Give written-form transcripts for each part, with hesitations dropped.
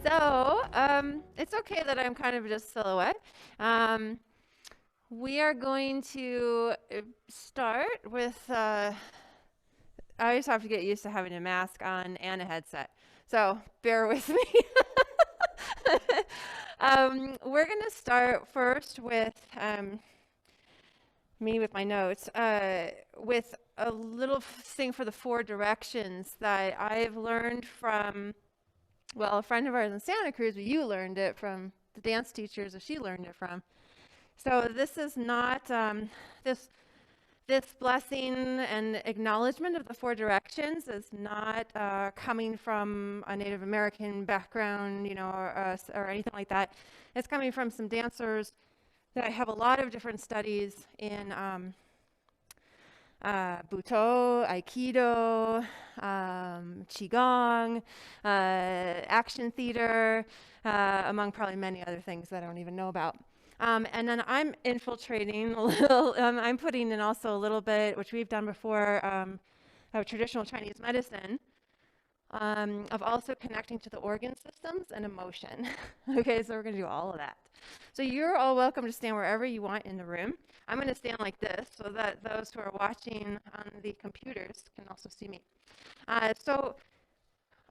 So, it's okay that I'm kind of just silhouette. Um, we are going to start with, I always have to get used to having a mask on and a headset. So, bear with me. We're going to start first with me with my notes, with a little thing for the four directions that I've learned from, well, a friend of ours in Santa Cruz, but you learned it from the dance teachers that she learned it from. So this is not this this blessing and acknowledgement of the four directions is not coming from a Native American background, or anything like that. It's coming from some dancers that have a lot of different studies in Buto, Aikido, Qigong, action theater, among probably many other things that I don't even know about. And then I'm infiltrating a little, I'm putting in also a little bit, which we've done before, of traditional Chinese medicine, of also connecting to the organ systems and emotion. Okay, so we're going to do all of that. So you're all welcome to stand wherever you want in the room. I'm going to stand like this so that those who are watching on the computers can also see me. So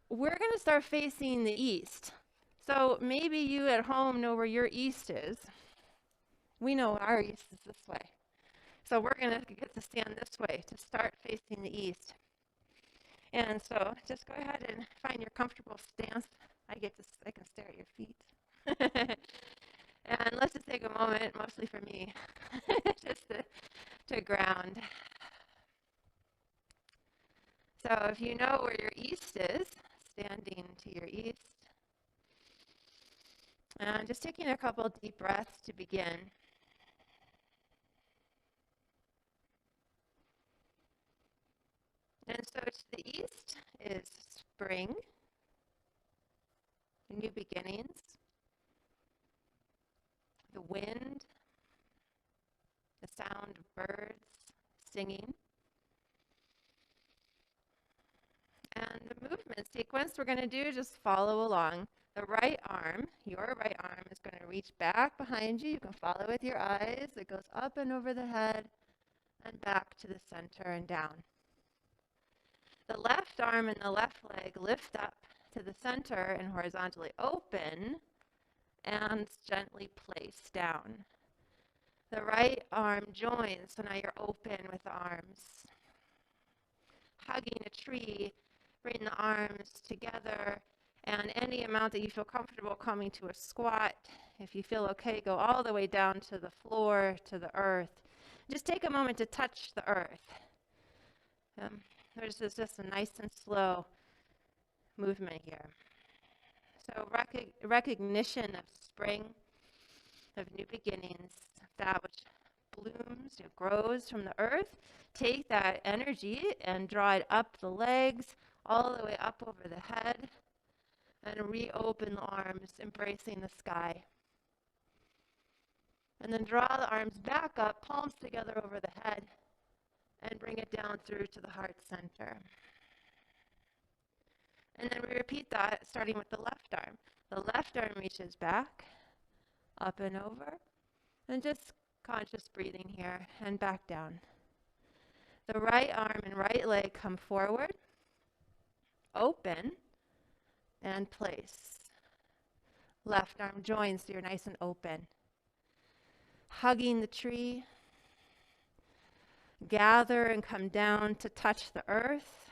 we're going to start facing the east. So maybe you at home know where your east is. We know our east is this way. So we're going to get to stand this way to start facing the east. And so just go ahead and find your comfortable stance. I can stare at your feet. And let's just take a moment, mostly for me, just to ground. So if you know where your east is, standing to your east, and just taking a couple deep breaths to begin. And so to the east is spring, new beginnings, the wind, the sound of birds singing. And the movement sequence we're going to do, just follow along. The right arm, your right arm, is going to reach back behind you. You can follow with your eyes. It goes up and over the head and back to the center and down. The left arm and the left leg lift up to the center and horizontally open and gently place down. The right arm joins, so now you're open with the arms. Hugging a tree, bring the arms together, and any amount that you feel comfortable coming to a squat. If you feel okay, go all the way down to the floor, to the earth. Just take a moment to touch the earth. There's just a nice and slow movement here. So recognition of spring, of new beginnings, that which blooms, it grows from the earth. Take that energy and draw it up the legs, all the way up over the head, and reopen the arms, embracing the sky. And then draw the arms back up, palms together over the head, and bring it down through to the heart center. And then we repeat that, starting with the left arm. The left arm reaches back, up and over, and just conscious breathing here, and back down. The right arm and right leg come forward, open, and place. Left arm joins so you're nice and open. Hugging the tree. Gather and come down to touch the earth.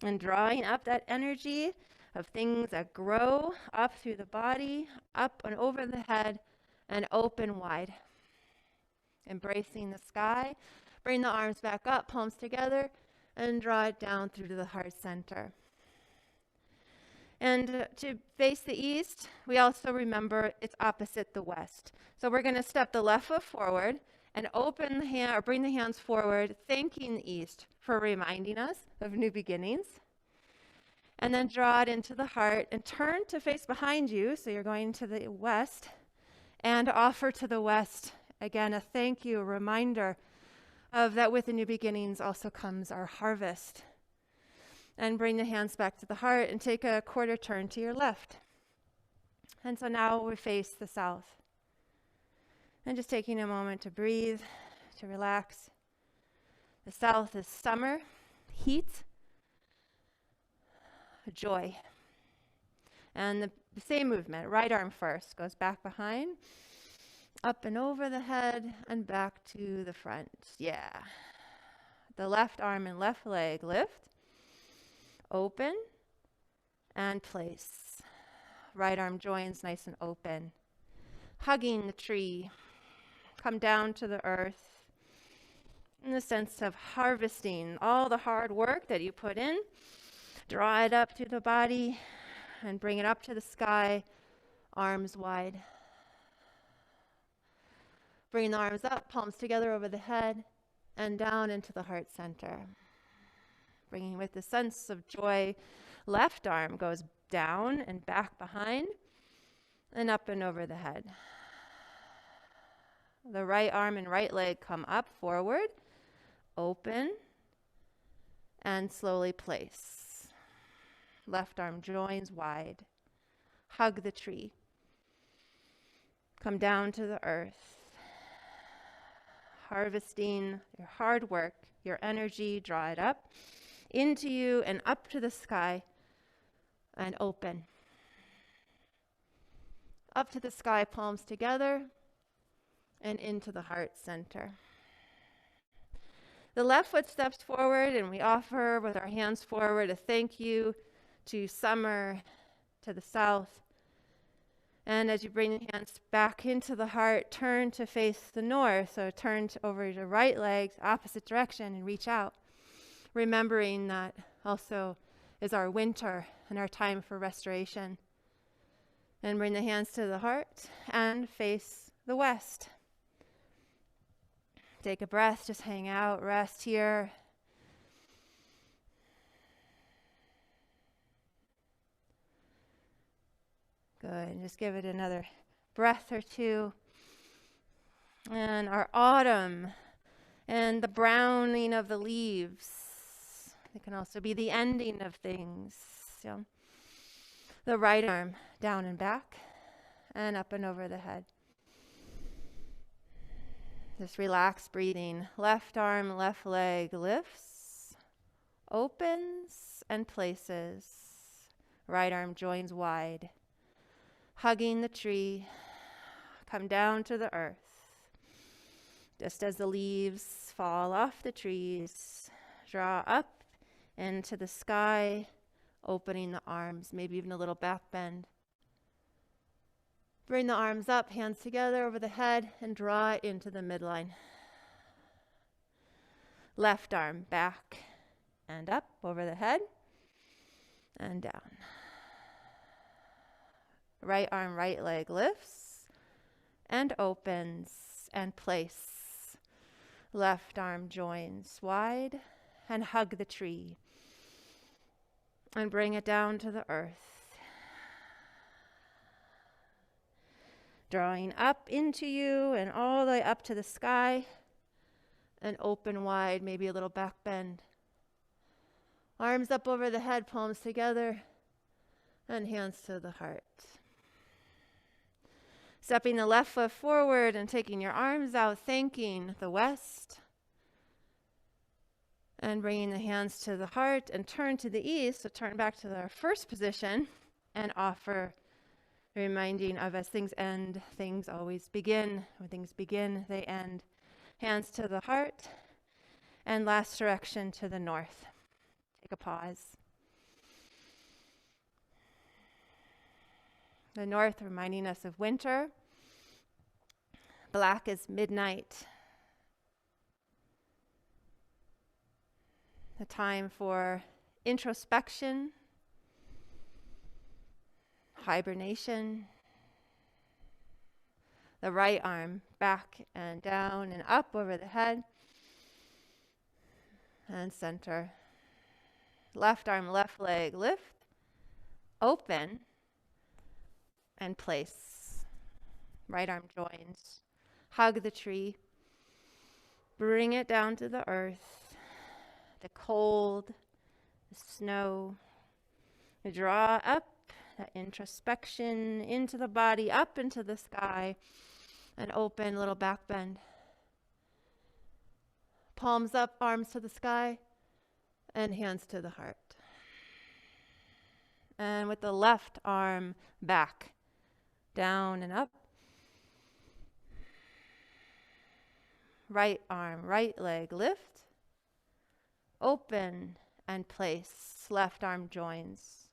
And drawing up that energy of things that grow up through the body, up and over the head, and open wide. Embracing the sky. Bring the arms back up, palms together, and draw it down through to the heart center. And to face the east, we also remember it's opposite the west. So we're going to step the left foot forward and open the hand, or bring the hands forward, thanking the east for reminding us of new beginnings. And then draw it into the heart and turn to face behind you, so you're going to the west, and offer to the west, again, a thank you, a reminder of that with the new beginnings also comes our harvest. And bring the hands back to the heart and take a quarter turn to your left. And so now we face the south. And just taking a moment to breathe, to relax. The south is summer, heat, joy. And the same movement, right arm first, goes back behind, up and over the head, and back to the front. Yeah. The left arm and left leg lift, open, and place. Right arm joins nice and open. Hugging the tree. Come down to the earth in the sense of harvesting all the hard work that you put in. Draw it up through the body and bring it up to the sky, arms wide. Bring the arms up, palms together over the head, and down into the heart center. Bringing with the sense of joy, left arm goes down and back behind, and up and over the head. The right arm and right leg come up forward, open, and slowly place. Left arm joins wide. Hug the tree. Come down to the earth. Harvesting your hard work, your energy, draw it up into you and up to the sky and open. Up to the sky, palms together, and into the heart center. The left foot steps forward, and we offer with our hands forward a thank you to summer, to the south. And as you bring the hands back into the heart, turn to face the north. So turn over your right leg, opposite direction, and reach out. Remembering that also is our winter and our time for restoration. And bring the hands to the heart and face the west. Take a breath, just hang out, rest here. Good, and just give it another breath or two. And our autumn and the browning of the leaves. It can also be the ending of things. So the right arm down and back and up and over the head. Just relax breathing. Left arm, left leg lifts, opens, and places. Right arm joins wide. Hugging the tree. Come down to the earth. Just as the leaves fall off the trees, draw up into the sky, opening the arms, maybe even a little back bend. Bring the arms up, hands together over the head, and draw it into the midline. Left arm back and up over the head and down. Right arm, right leg lifts and opens and place. Left arm joins wide and hug the tree and bring it down to the earth. Drawing up into you and all the way up to the sky and open wide, maybe a little back bend. Arms up over the head, palms together, and hands to the heart. Stepping the left foot forward and taking your arms out, thanking the west. And bringing the hands to the heart and turn to the east. So turn back to our first position and offer, reminding of as things end, things always begin. When things begin, they end. Hands to the heart. And last direction to the north. Take a pause. The north reminding us of winter. Black is midnight. The time for introspection, hibernation. The right arm back and down and up over the head and center. Left arm, left leg lift, open, and place. Right arm joins. Hug the tree. Bring it down to the earth. The cold, the snow. You draw up that introspection into the body, up into the sky, and open little back bend. Palms up, arms to the sky, and hands to the heart. And with the left arm back, down and up. Right arm, right leg lift. Open and place. Left arm joins.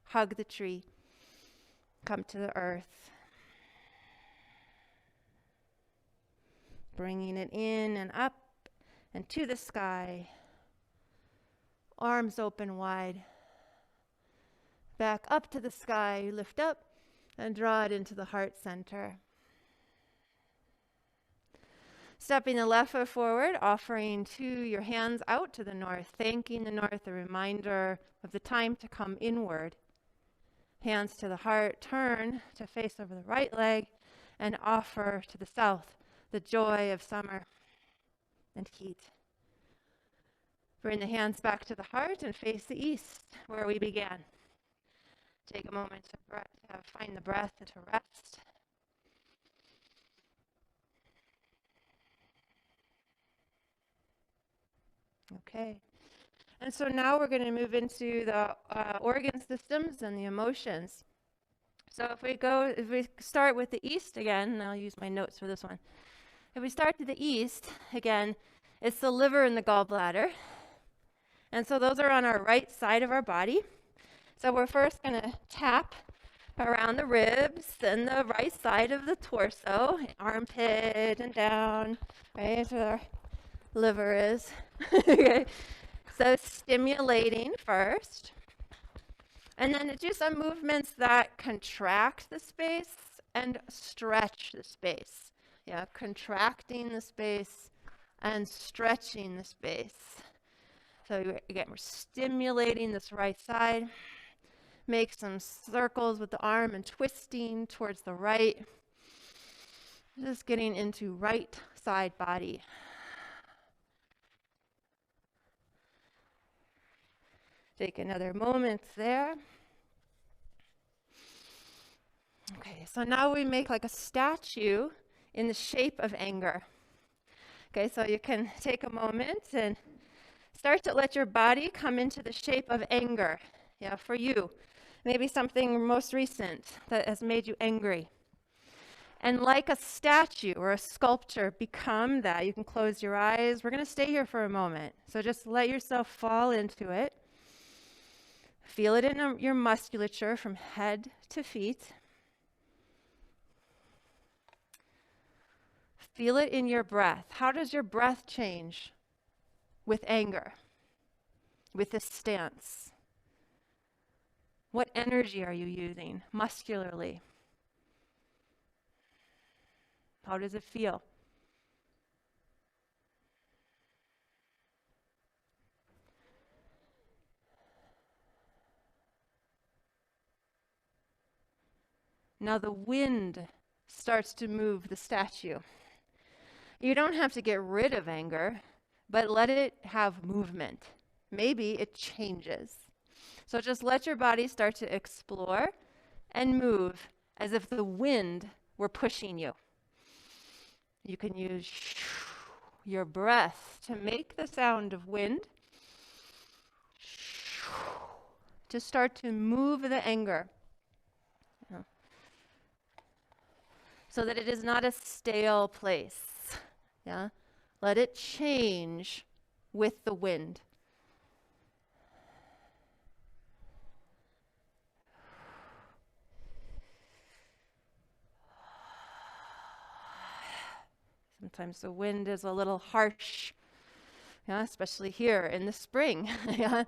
Hug the tree. Come to the earth. Bringing it in and up and to the sky. Arms open wide. Back up to the sky. You lift up and draw it into the heart center. Stepping the left foot forward, offering your hands out to the north, thanking the north, a reminder of the time to come inward. Hands to the heart, turn to face over the right leg, and offer to the south the joy of summer and heat. Bring the hands back to the heart and face the east, where we began. Take a moment to find the breath and to rest. Okay. And so now we're going to move into the organ systems and the emotions. So if we start with the east again, and I'll use my notes for this one. If we start to the east, again, it's the liver and the gallbladder. And so those are on our right side of our body. So we're first going to tap around the ribs and the right side of the torso, armpit and down, right where our liver is. Okay. So stimulating first. And then do some movements that contract the space and stretch the space. Yeah, contracting the space and stretching the space. So again, we're stimulating this right side. Make some circles with the arm and twisting towards the right. Just getting into right side body. Take another moment there. Okay, so now we make like a statue in the shape of anger. Okay, so you can take a moment and start to let your body come into the shape of anger. Yeah, for you. Maybe something most recent that has made you angry. And like a statue or a sculpture, become that. You can close your eyes. We're going to stay here for a moment. So just let yourself fall into it. Feel it in your musculature from head to feet. Feel it in your breath. How does your breath change with anger, with this stance? What energy are you using muscularly? How does it feel? Now the wind starts to move the statue. You don't have to get rid of anger, but let it have movement. Maybe it changes. So just let your body start to explore and move as if the wind were pushing you. You can use your breath to make the sound of wind, to start to move the anger, so that it is not a stale place. Yeah, let it change with the wind. Sometimes the wind is a little harsh, yeah, especially here in the spring. Yeah,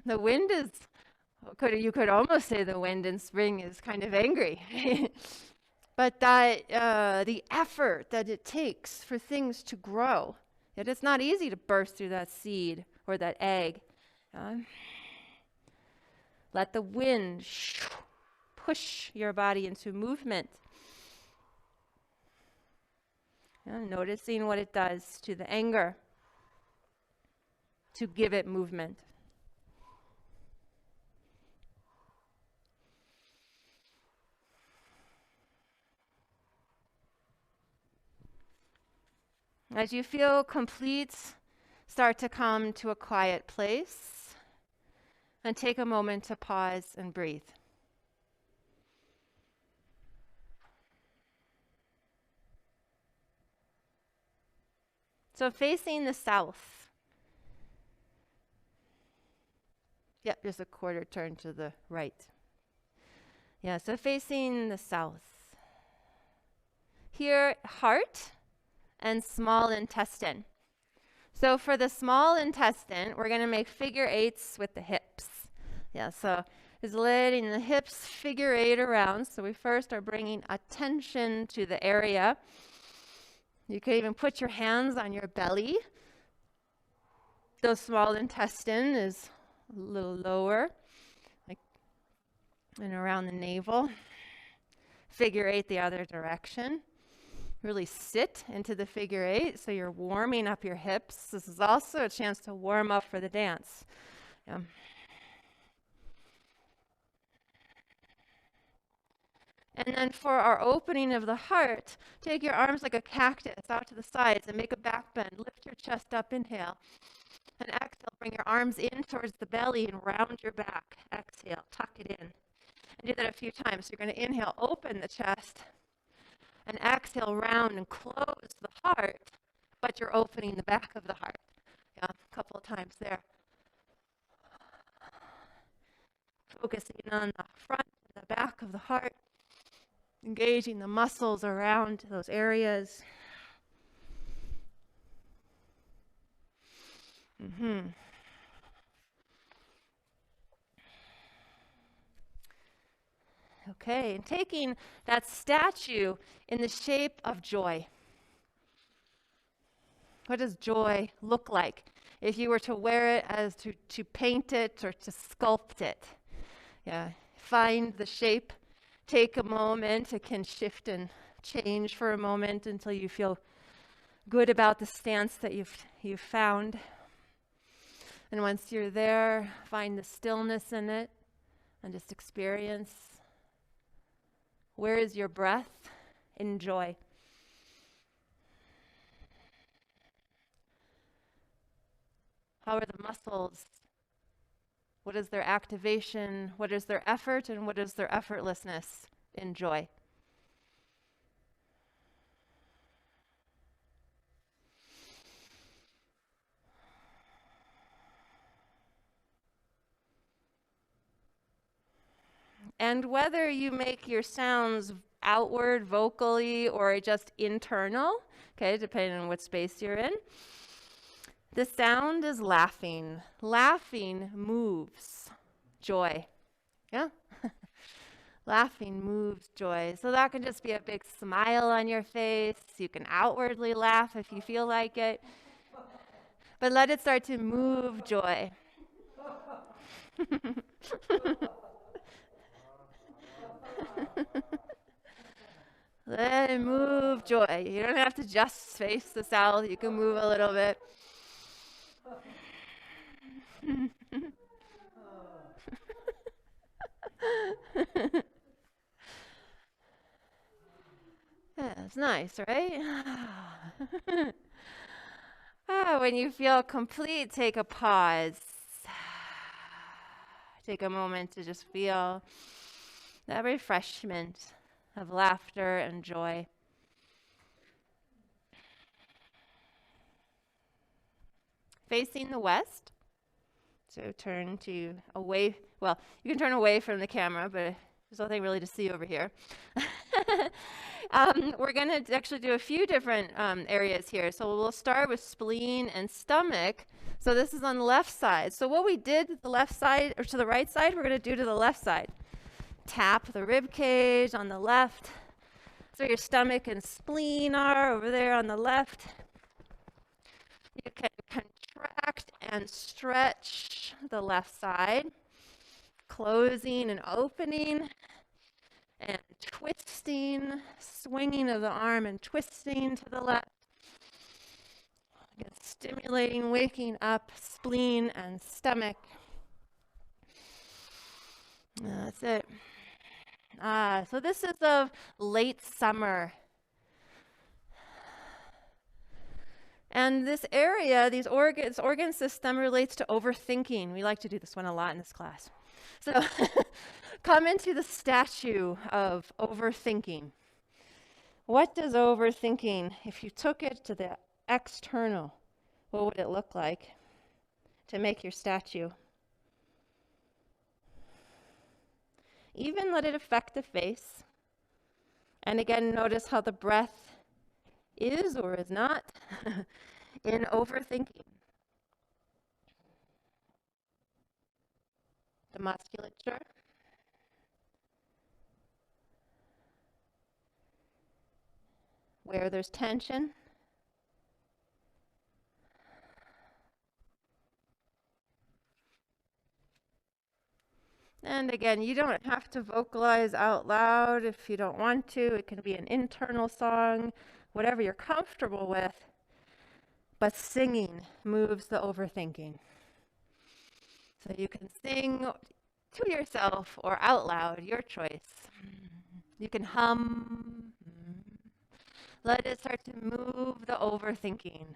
the wind is, you could almost say the wind in spring is kind of angry. But that the effort that it takes for things to grow, it is not easy to burst through that seed or that egg. Let the wind push your body into movement. Noticing what it does to the anger, to give it movement. As you feel complete, start to come to a quiet place and take a moment to pause and breathe. So facing the south. Yep, just a quarter turn to the right. Yeah, so facing the south. Here, heart and small intestine. So for the small intestine, we're going to make figure eights with the hips. Yeah, so is letting the hips figure eight around. So we first are bringing attention to the area. You could even put your hands on your belly. The small intestine is a little lower, like, and around the navel. Figure eight the other direction. Really sit into the figure eight so you're warming up your hips. This is also a chance to warm up for the dance. Yeah. And then for our opening of the heart, take your arms like a cactus out to the sides and make a back bend. Lift your chest up, inhale. And exhale, bring your arms in towards the belly and round your back. Exhale, tuck it in. And do that a few times. So you're going to inhale, open the chest. And exhale, round and close the heart, but you're opening the back of the heart. Yeah, a couple of times there. Focusing on the front and the back of the heart, engaging the muscles around those areas. Okay, and taking that statue in the shape of joy. What does joy look like if you were to wear it as to paint it or to sculpt it? Yeah, find the shape, take a moment. It can shift and change for a moment until you feel good about the stance that you've found. And once you're there, find the stillness in it and just experience. Where is your breath? Enjoy. How are the muscles? What is their activation? What is their effort? And what is their effortlessness? Enjoy. And whether you make your sounds outward, vocally, or just internal, okay, depending on what space you're in, the sound is laughing. Laughing moves joy. Yeah? Laughing moves joy. So that can just be a big smile on your face. You can outwardly laugh if you feel like it. But let it start to move joy. Let it move joy. You don't have to just face the south. You can move a little bit. Yeah, it's nice, right? When you feel complete, take a pause. Take a moment to just feel that refreshment of laughter and joy. Facing the west. So turn to away. Well, you can turn away from the camera, but there's nothing really to see over here. We're going to actually do a few different areas here. So we'll start with spleen and stomach. So this is on the left side. So what we did to the left side or to the right side, we're going to do to the left side. Tap the rib cage on the left. So your stomach and spleen are over there on the left. You can contract and stretch the left side, closing and opening, and twisting, swinging of the arm and twisting to the left. Again, stimulating, waking up spleen and stomach. That's it. So this is of late summer. And this area, this organ system relates to overthinking. We like to do this one a lot in this class. So come into the statue of overthinking. What does overthinking, if you took it to the external, what would it look like to make your statue? Even let it affect the face. And again, notice how the breath is or is not in overthinking. The musculature. Where there's tension. And again, you don't have to vocalize out loud if you don't want to. It can be an internal song, whatever you're comfortable with. But singing moves the overthinking. So you can sing to yourself or out loud, your choice. You can hum. Let it start to move the overthinking.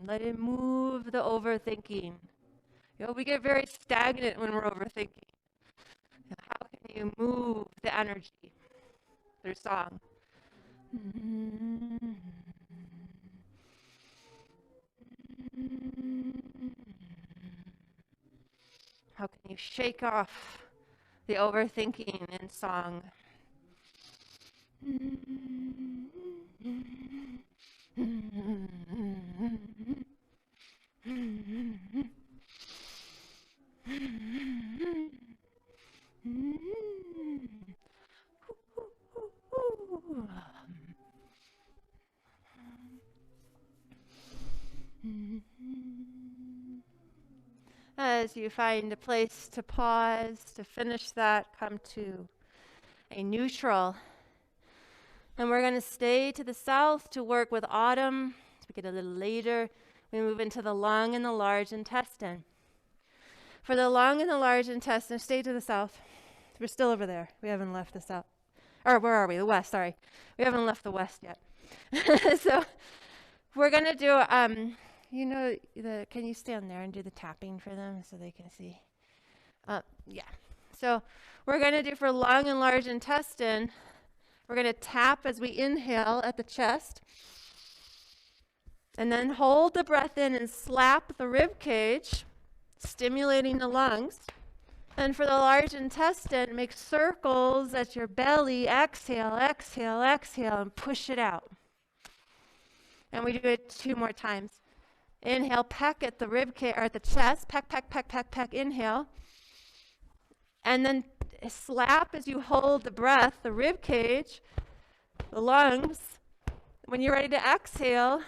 Let it move the overthinking. You know, we get very stagnant when we're overthinking. How can you move the energy through song? How can you shake off the overthinking in song? As you find a place to pause, to finish that, come to a neutral. And we're going to stay to the south to work with autumn. As we get a little later, we move into the lung and the large intestine. For the lung and the large intestine, stay to the south. We're still over there. We haven't left the south. Or where are we? The west, sorry. We haven't left the west yet. So we're going to do, can you stand there and do the tapping for them so they can see? Yeah. So we're going to do for lung and large intestine, we're going to tap as we inhale at the chest. And then hold the breath in and slap the rib cage, stimulating the lungs. And for the large intestine, make circles at your belly. Exhale, exhale, exhale, and push it out. And we do it 2 more times. Inhale, peck at the rib cage or at the chest. Peck, peck, peck, peck, peck. Inhale. And then slap as you hold the breath, the rib cage, the lungs. When you're ready to exhale,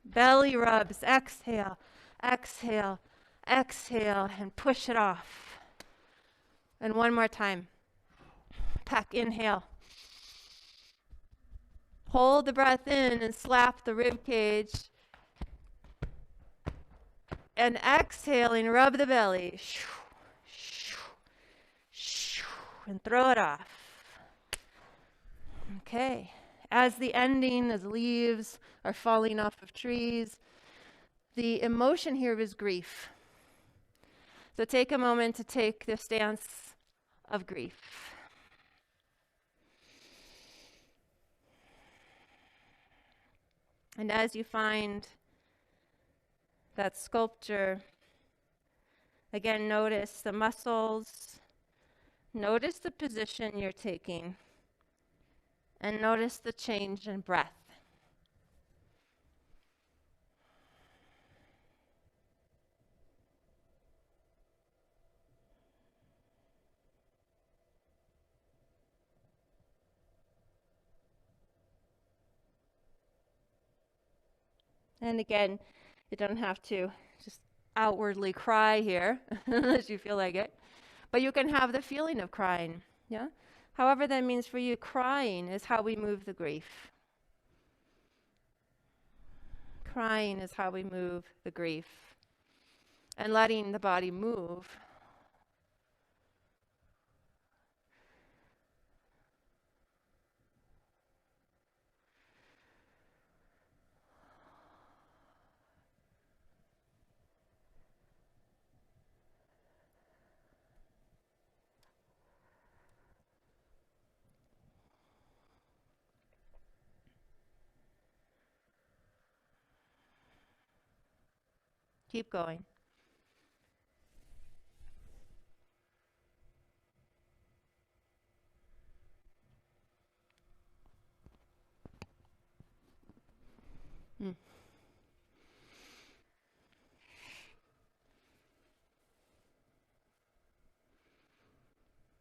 belly rubs. Exhale, exhale, exhale, and push it off. And 1 more time. Peck, inhale. Hold the breath in and slap the rib cage. And exhaling, rub the belly. And throw it off. Okay. As the ending, as leaves are falling off of trees, the emotion here is grief. So take a moment to take the stance of grief. And as you find that sculpture, again, notice the muscles, notice the position you're taking, and notice the change in breath. And again, you don't have to just outwardly cry here unless you feel like it. But you can have the feeling of crying, yeah? However that means for you, crying is how we move the grief. Crying is how we move the grief. And letting the body move. Keep going.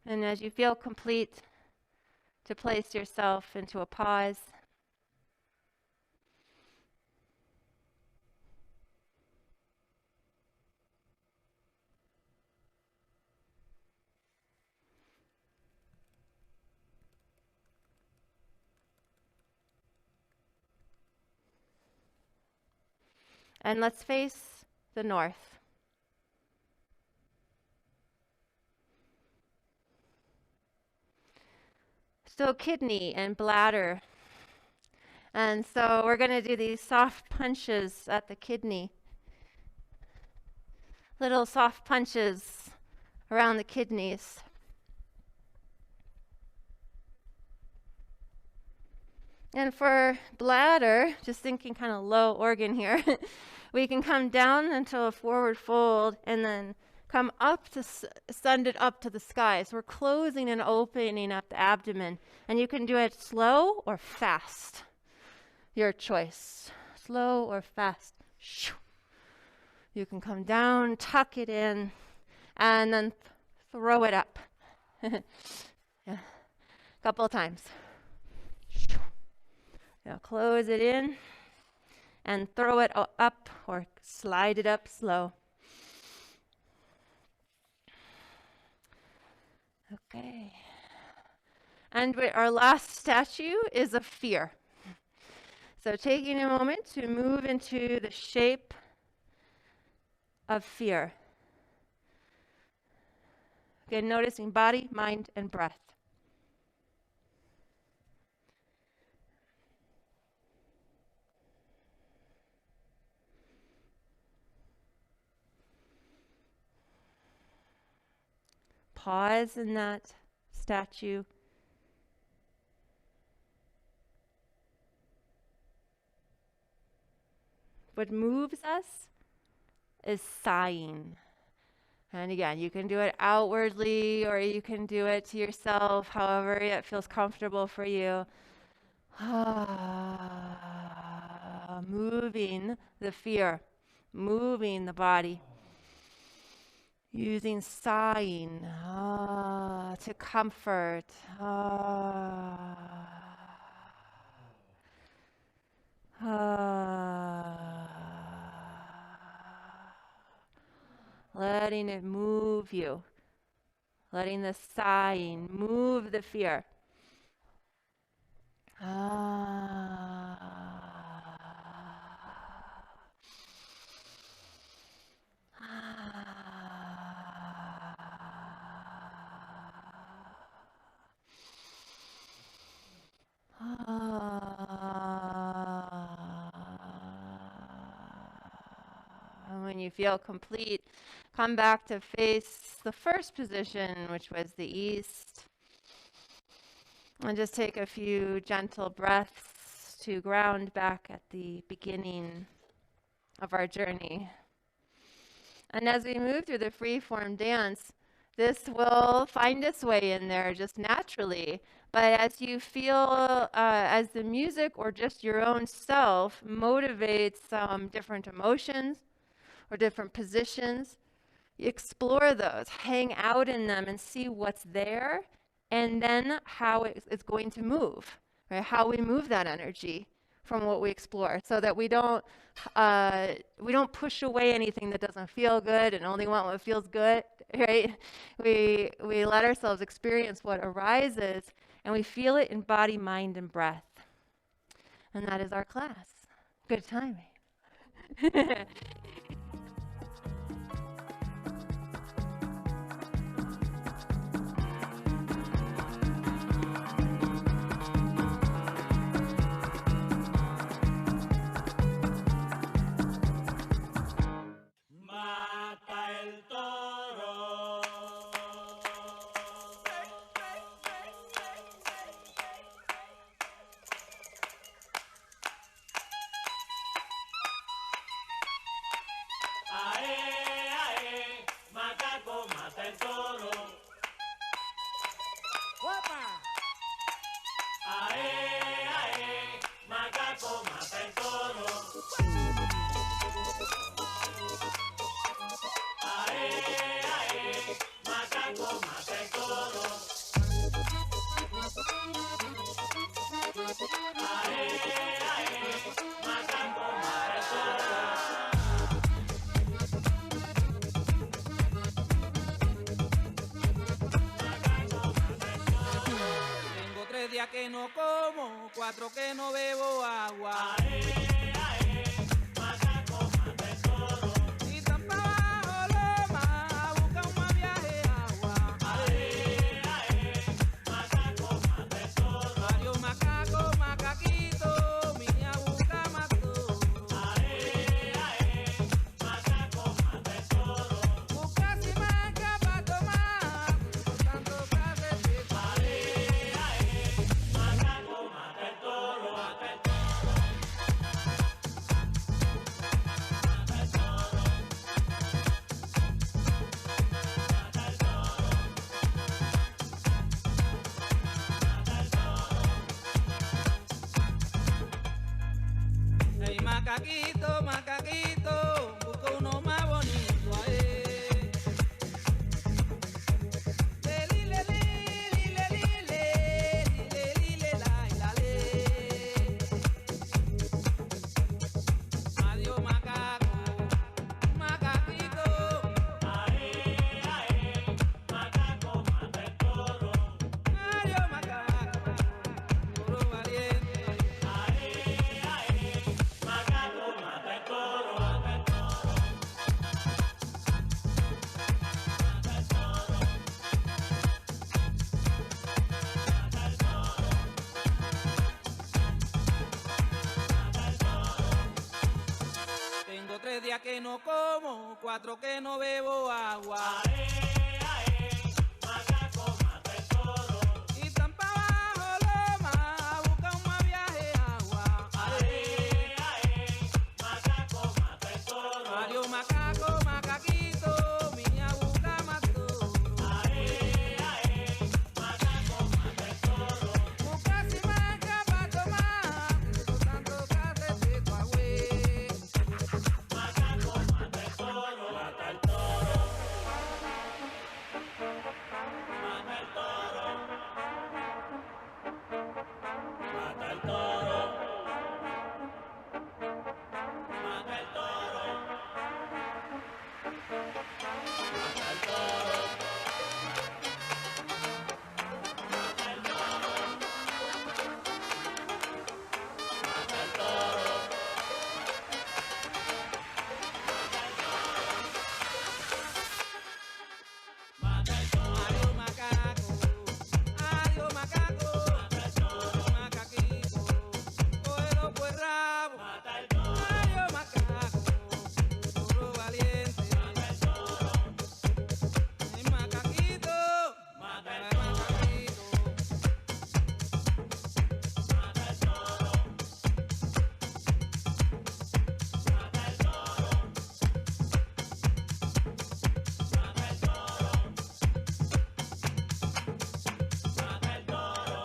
And as you feel complete, to place yourself into a pause. And let's face the north. So kidney and bladder. And so we're going to do these soft punches at the kidney. Little soft punches around the kidneys. And for bladder, just thinking kind of low organ here, we can come down into a forward fold and then come up to send it up to the sky. So we're closing and opening up the abdomen. And you can do it slow or fast. Your choice. Slow or fast. You can come down, tuck it in, and then throw it up. Yeah. A couple of times. Now close it in and throw it up or slide it up slow. Okay. And our last statue is of fear. So taking a moment to move into the shape of fear. Again, noticing body, mind, and breath. Pause in that statue. What moves us is sighing. And again, you can do it outwardly or you can do it to yourself, however it feels comfortable for you. Moving the fear, moving the body. Using sighing to comfort. Letting it move you. Letting the sighing move the fear. And when you feel complete, come back to face the first position, which was the east. And just take a few gentle breaths to ground back at the beginning of our journey. And as we move through the freeform dance, this will find its way in there just naturally. But as you feel, as the music or just your own self motivates different emotions or different positions, explore those, hang out in them and see what's there, and then how it's going to move, right? How we move that energy from what we explore, so that we don't push away anything that doesn't feel good and only want what feels good, right? We let ourselves experience what arises, and we feel it in body, mind, and breath. And that is our class. Good timing. días que no como, 4 que no bebo agua. Macaquito, macaquito, busca uno más bonito, Adiós macaco, macaquito. Macaco mata el toro. Adiós macaco, toro valiente. Macaco mata el toro. Tengo 3 días que no como, 4 que no bebo agua. Macaco mata el toro. Y tan pa' abajo loma, busca un más viaje agua. Macaco mata el toro. Adiós macaco, macaquito, mi abuca mató. Macaco mata el toro. Busca si manca pa' tomar, por tanto café de Coahué. Macaco mata el toro. Mata el toro. Mata el toro. Mata el toro. Mata el toro. Mata el toro. Mata el toro. Mata el toro. Mata el toro. Adiós macaco, adiós macaco, macaquito, cógelo por rabo. Mata el toro. Adiós macaco, toro valiente. Mata el toro. Ay, macaquito, Mata el ay, toro. macaquito. Mata el toro. Mata el toro. Mata el toro. Mata el toro.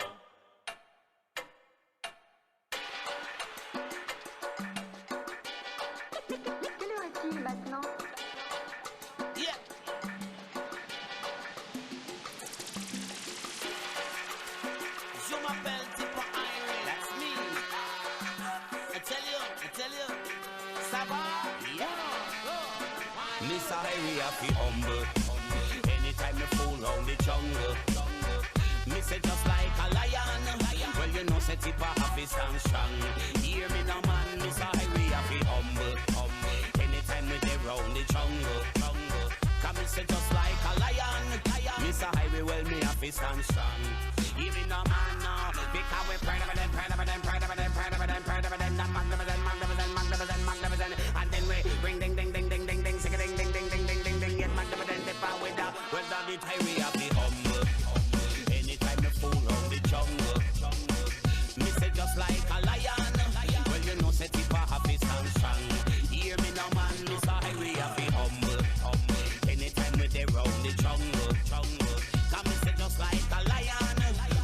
Quelle heure est-il maintenant? Yeah. Je m'appelle Tipo Iron. That's me. I tell you, ça va? Yeah. Miss Irie, I feel humble. Anytime you fool round the jungle. Me say just like a lion. Well, you know, say tip a happy stand strong. Hear me now, man. Miss Irie, I feel humble. Anytime we dey round the jungle. Come me say just like a lion. Miss Irie, well, me happy stand strong. Hear me now, man, now. Because we proud of them, proud of them, proud of them, proud of them, proud of them. That magnificent. And then we ring ding ding ding ding ding ding, sing a ding ding ding ding ding ding ding. Get magnificent, the power with that. Well, that the time we have the humble. Anytime you fool round the jungle. Me say just like a lion. Well, you know, say tip a happy stand strong. Hear me now, man, Miss Irie, I feel humble. Anytime we dey round the jungle. Come me say just like a lion.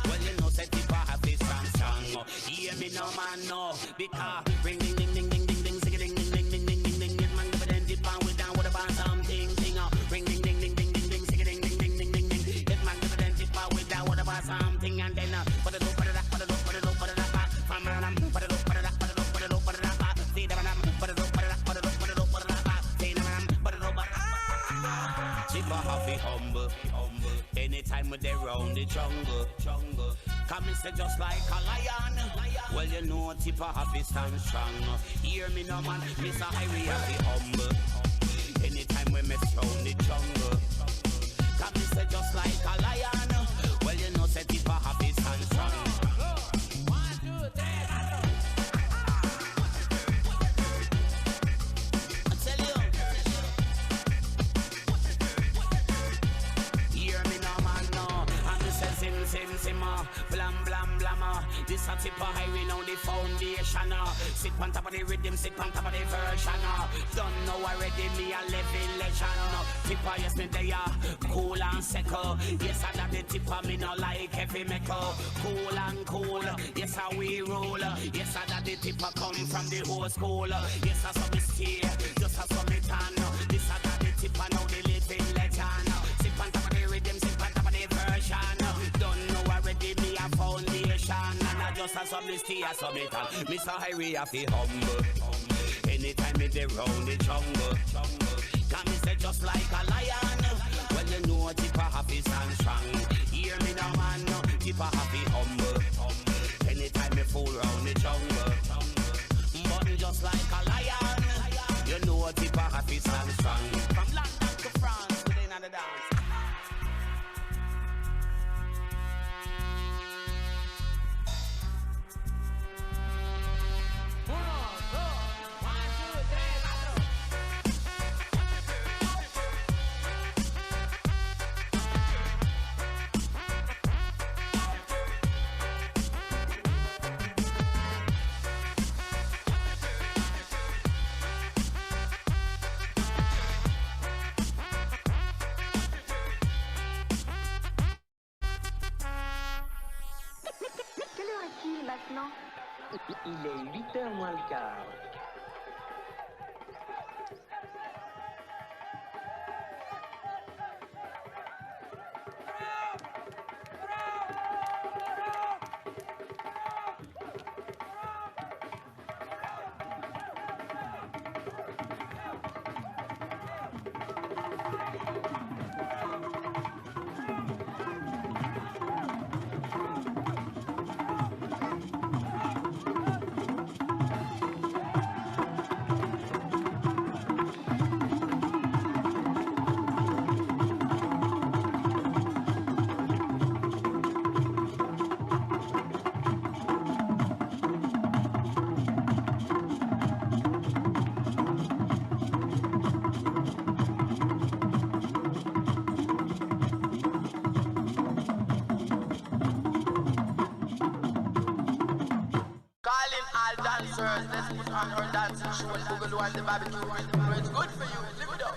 Well, you know, say tip a happy stand strong. Hear me now, man, no. Because ring ding ding ding ding ding ding, sing a ding ding ding ding ding ding ding. Get man, give them dip and we down with about something. Ring ding ding ding ding ding ding, sing a ding ding ding ding ding ding. Get man, give them dip and we down with about something. And then put it up, put it up, put it up, put it up, put it up. From around, put it up, put it up, put it up, put it up, put it up. See them, put it up, put it up, put it up, put it up, put it up. See them, put it up. Chip a happy humble. Anytime when they round the jungle. Come and say just like a lion. Well, you know, tip of happy stand strong. Hear me no man, Mr. Harry have be humble. Anytime we mess round the jungle. Come and say just like a lion. Well, you know, say tip of happy stand strong. 1, 2, 3, I tell you. Hear me no man, no. And me say simmer, blam blam blammer. This a tip of highway now the foundation. Sit on top of the rhythm, sit on top of the version. Don't know already me a living legend. Tip of yes me they are cool and secure. Yes I got the tip of me no like heavy metal. Cool and cool, yes I we roll. Yes I got the tip of come from the whole school. Yes I saw me stay, just I saw me turn. This I got the tip of now the living legend. Sit on top of the rhythm, sit on top of the version. Don't know already me a foundation. And I just a some stay a summit. Mr. Harry a fi humble. Anytime me dey round the jungle. Can me say just like a lion. Well you know tip a happy stand strong. Hear me now man, tip a happy humble. Anytime me fool round the jungle. But just like a lion. You know tip a happy stand strong. From London to France, within the dance. Quelle heure est-il maintenant? Il est 8h moins le quart. All dancers, let's put on our dancing show and boogaloo and the barbecue rhythm. It's good for you, live it up.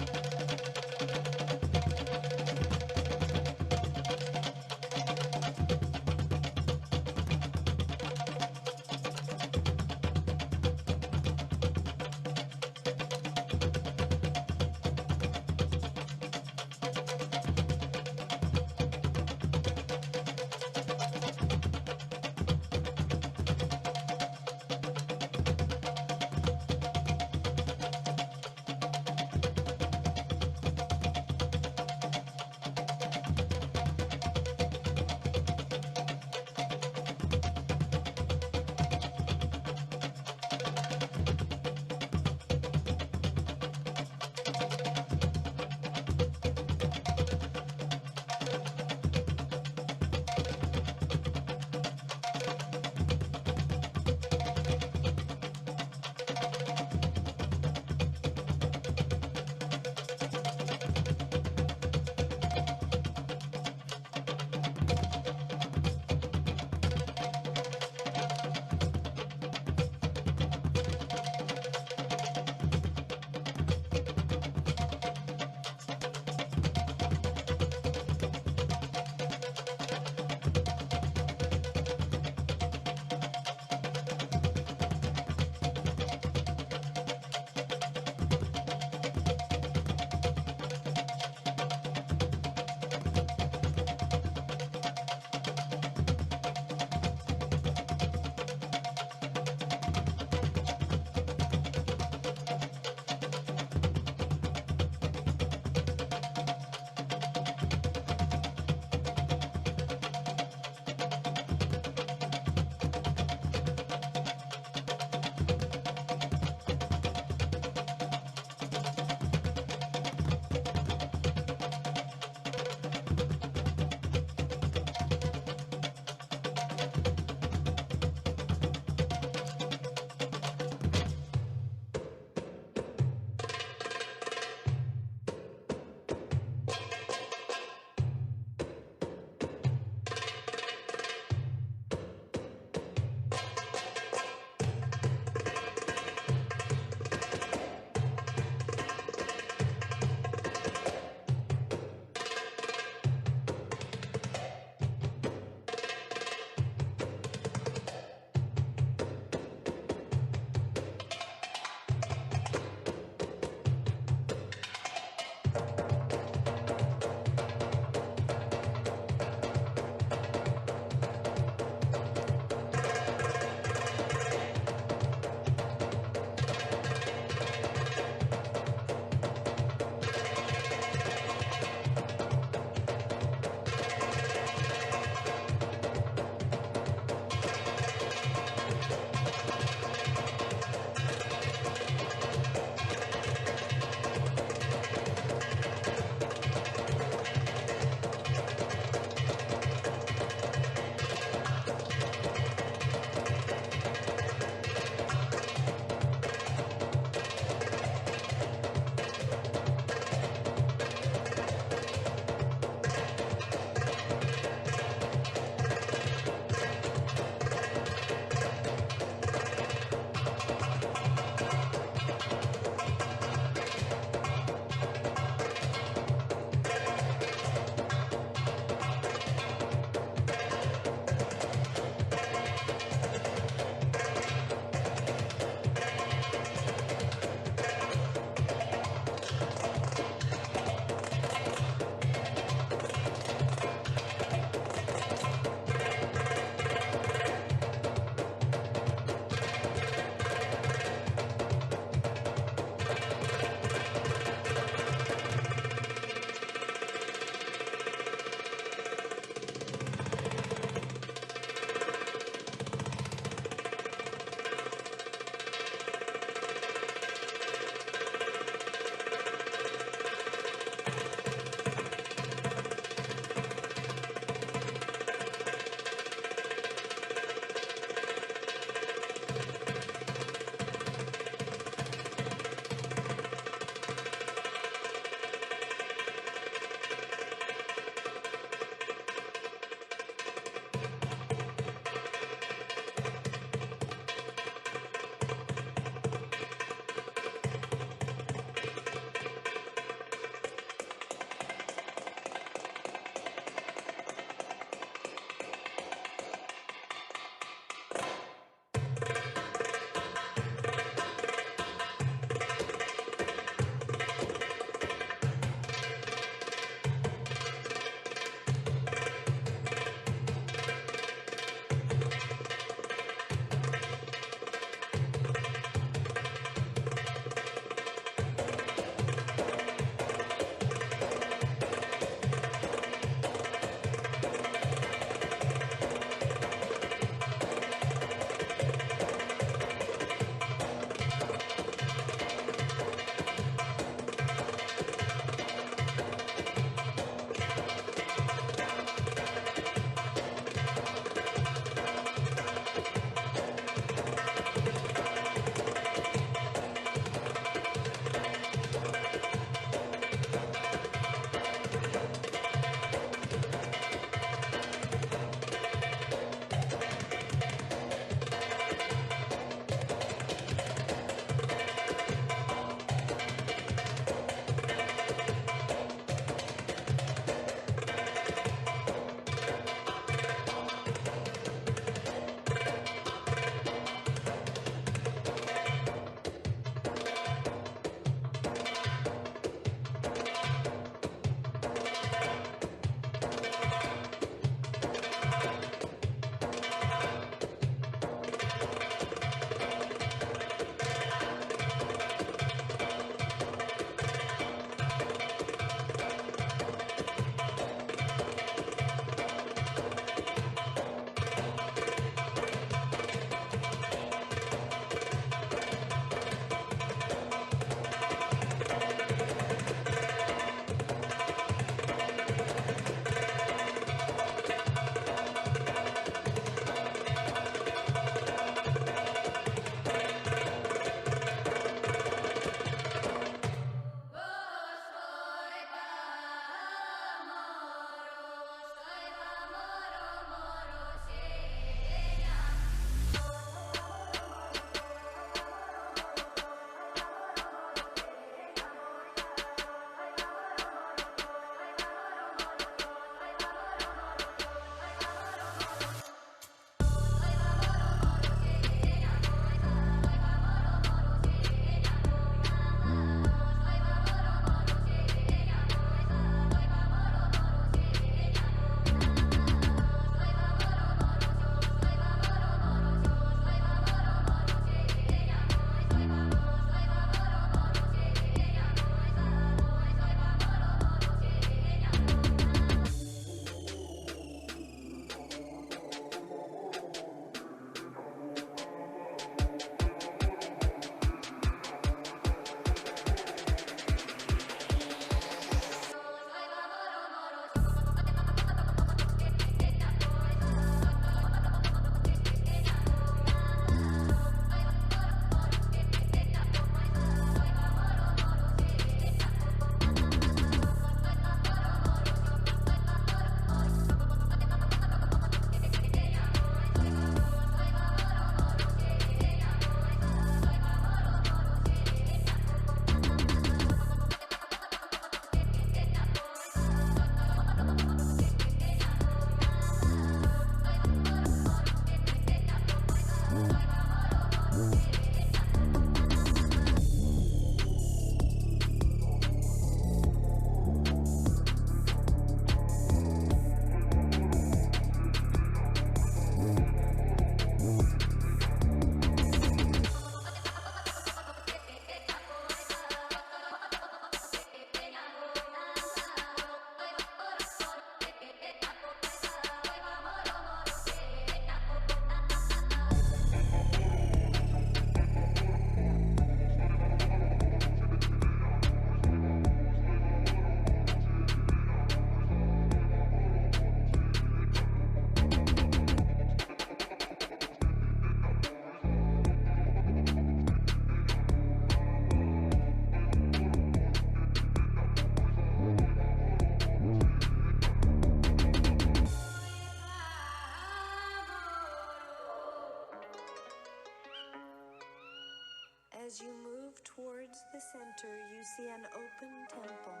As you move towards the center, you see an open temple.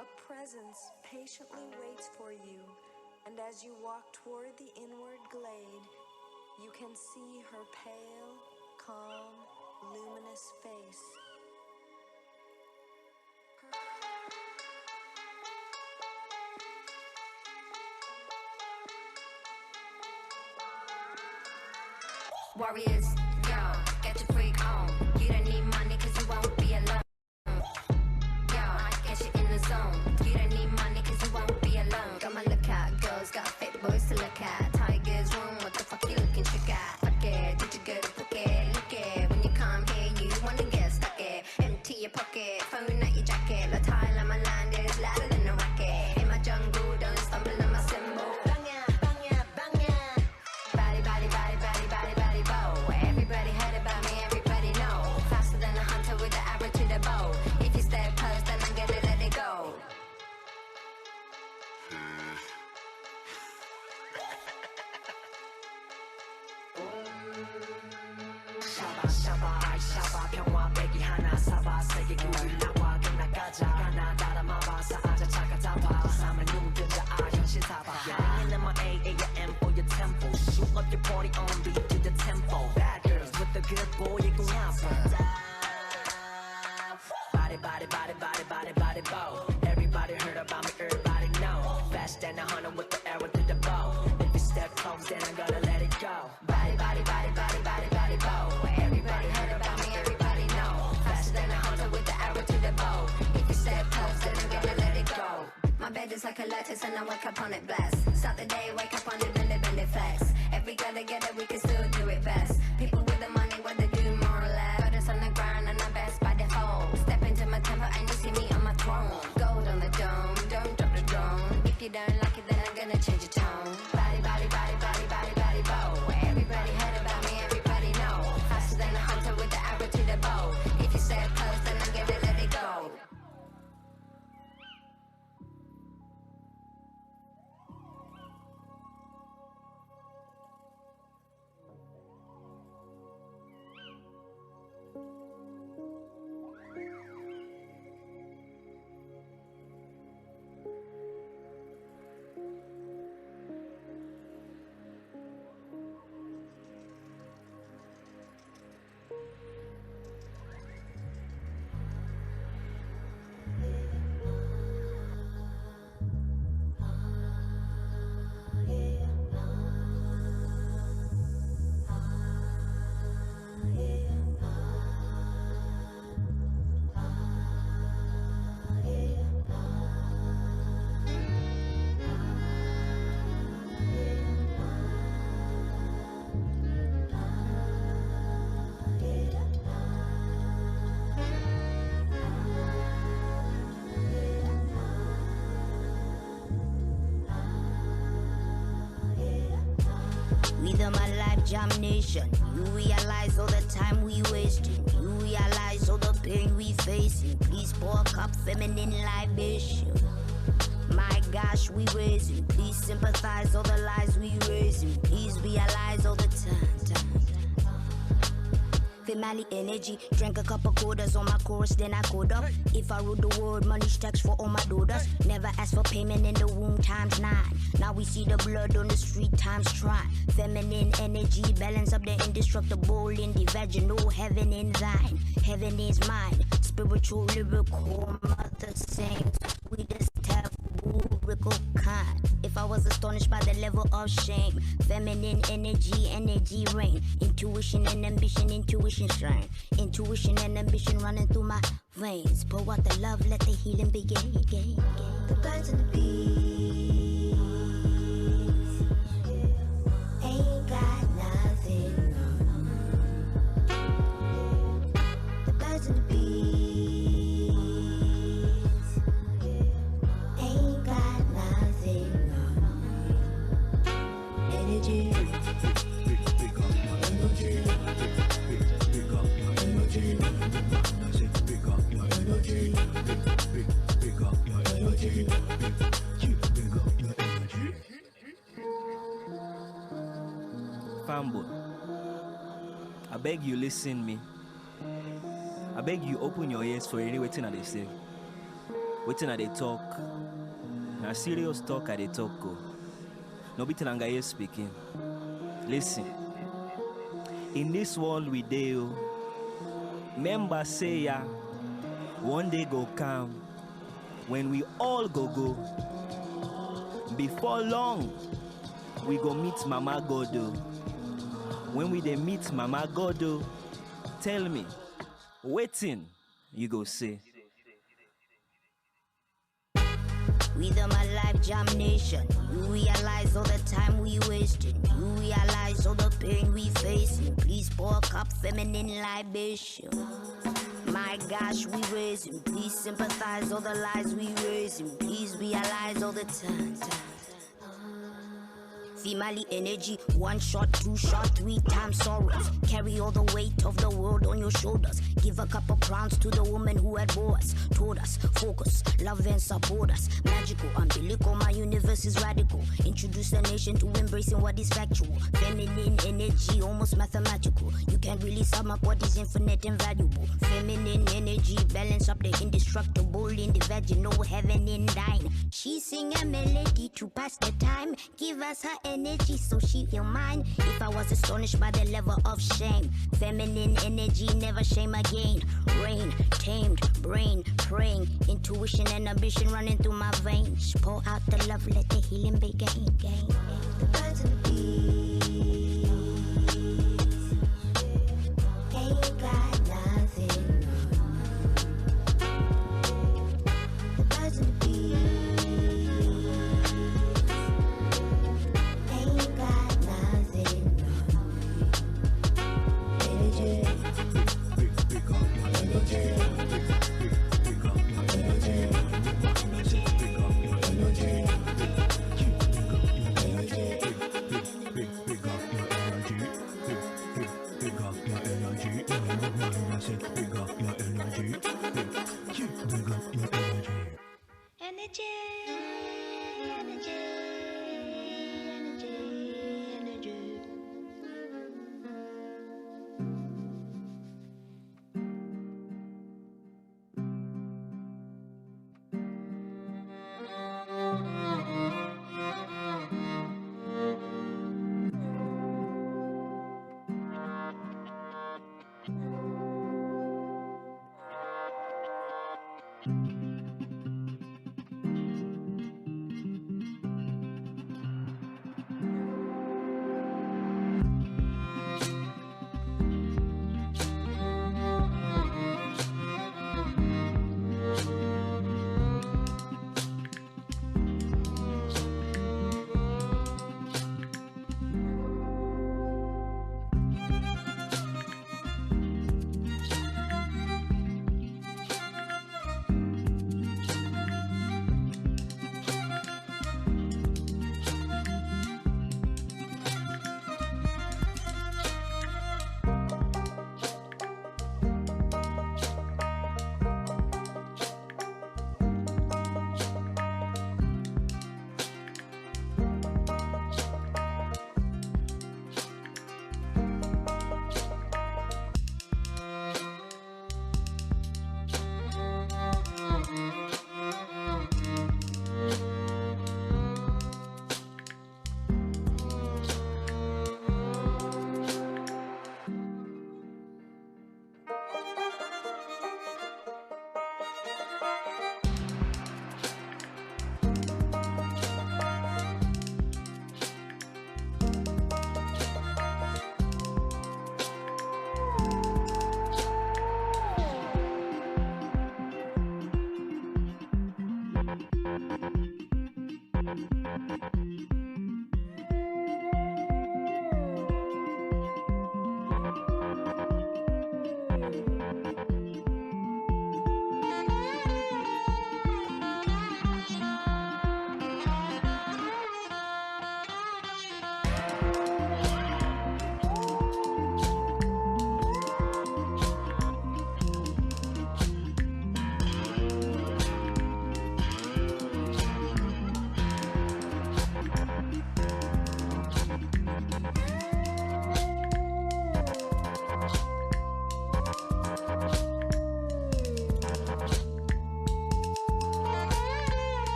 A presence patiently waits for you, and as you walk toward the inward glade, you can see her pale, calm, luminous face. Warriors, yo, get your freak on. You don't need money cause you won't be alone. Yo, get you in the zone. You don't need money cause you won't be alone. Got my lookout girls, got fit boys to look at. Tigers room, what the fuck you looking trick at? Fuck it, did you go to Phuket? Look it, when you come here you wanna get stuck it. Empty your pocket, phone out your jacket. La Thailand, my land is louder than a racket. In my jungle, don't stumble on my symbol. Bang ya, bang ya, bang ya. Body, body, body, body, body, body, bow. Everybody heard about me, everybody know. Faster than a hunter with the arrow to the bow. If you stay close, then I'm gonna let it go. 샤바 샤바 아이 샤바 평화 빼기 하나 사바 세계 굴 나와 끝나가자 하나 따라마봐 사아자 차가 잡아 삶을 눈뜨자 아 현실 사바 Banging in my AAM for your tempo Shoot up your party on beat to the tempo Bad girls with the good boy you gon' have Body, body, body, body, body, body, bow Everybody heard about me, everybody know Fast than a hunter with the arrow to the bow If you step close then I'm gonna let it go Body, body, body, body, body, body, bow Everybody heard about me, everybody know Faster than a hunter with the arrow to the bow If you step close then I'm gonna let it go My bed is like a lattice and I wake up on it blessed Start the day, wake up on it, bend it, bend it, flex Every girl together we can still do it best People with the money, what they do more or less Got us on the ground and I'm best by default Step into my temple and you see me on my throne Gold on the dome, don't drop the drone If you don't like it then I'm gonna change your tone Body, body, body, body, body, body, bow Everybody heard about me, everybody know Faster than a hunter with the arrow to the bow If you step close then I'm gonna let it go With my life damnation, you realize all the time we wasting. You realize all the pain we facing. Please pour a cup feminine libation. My gosh, we raising. Please sympathize all the lies we raising. Please realize all the time. Family energy, drank a couple quarters on my chorus, then I code up. If I wrote the word, money stacks for all my daughters. Never asked for payment in the womb times 9. Now we see the blood on the street times try. Feminine energy, balance up the indestructible in the vaginal. Heaven in thine, heaven is mine. Spiritual, lyrical, mother saints, sweetest taboo, lyrical kind. If I was astonished by the level of shame, feminine energy, energy reign. Intuition and ambition, intuition shine. Intuition and ambition running through my veins. Pour out the love, let the healing begin. The birds and the bees ain't got nothing. The birds and the bees ain't got nothing. Energy. Fambo, I beg you listen me. I beg you open your ears for any waiting at they say. Waiting at they talk. Now serious talk at they talk go. No bit longer here speaking. Listen. In this world we deal. Members say ya, one day go come when we all go. Before long, we go meet Mama Godo. When we dey meet Mama Godo, tell me, waiting, you go say. With my life jam nation, you realize all the time we wasting. You realize all the pain we facing. Please pour a cup feminine libation. My gosh, we raising. Please sympathize all the lies we raising. Please realize all the time. Female energy, 1 shot, 2 shot, 3 times sorrows. Carry all the weight of the world on your shoulders. Give a couple crowns to the woman who had bore us. Told us, focus, love and support us. Magical, umbilical, my universe is radical. Introduce the nation to embracing what is factual. Feminine energy, almost mathematical. You can't really sum up what is infinite and valuable. Feminine energy, balance up the indestructible in the vaginal, heaven in thine. She sing a melody to pass the time. Give us her energy so she heal mine. If I was astonished by the level of shame, feminine energy, never shame again. Rain, tamed, brain, praying. Intuition and ambition running through my veins. Pour out the love, let the healing begin. The birds and the bees ain't got nothing. The birds and the bees ain't got nothing. Energy.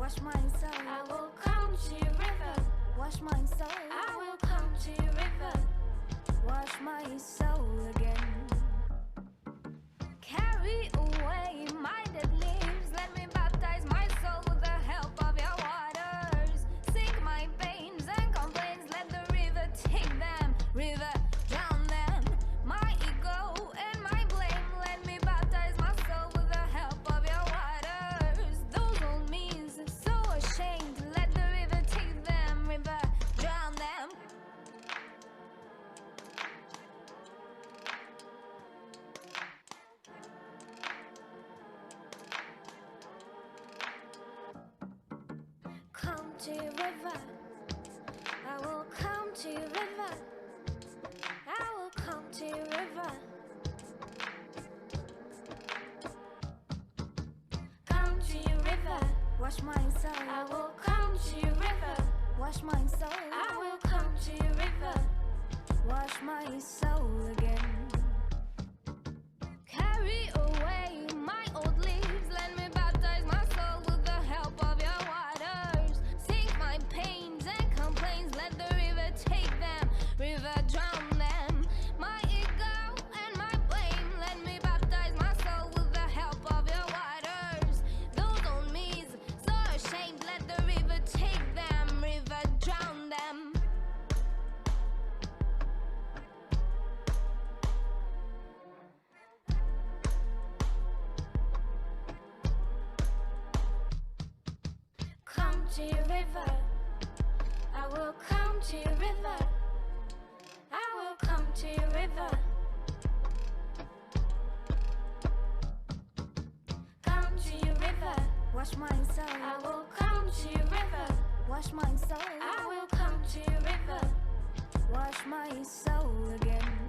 wash my soul. I will come to your river, wash my soul. I will come to your river, wash my soul again. Carry away my dead leaves, let me baptize my soul with the help of your waters. Sink my pains and complaints, let the river take them, river drown them. My ego and my blame, let me baptize my soul with the help of your waters. Those old means, so ashamed, let the river take them, river drown them. Come to your river, I will come to your river, I will come to your river. Come to your river, wash my soul. I will come to your river, wash my soul. I will come to your river, wash my soul again. Carry away my old leaves, let me baptize my soul with the help of your waters. Sink my pains and complaints, let the river take them, river drown them. My ego and my blame, let me baptize my soul with the help of your waters. Those old me's, so ashamed, let the river take them, river drown them. Come to your river, I will come to your river, I will come to your river. Come to your river, wash my soul. I will come to your river, wash my soul. I will come to your river, wash my soul again.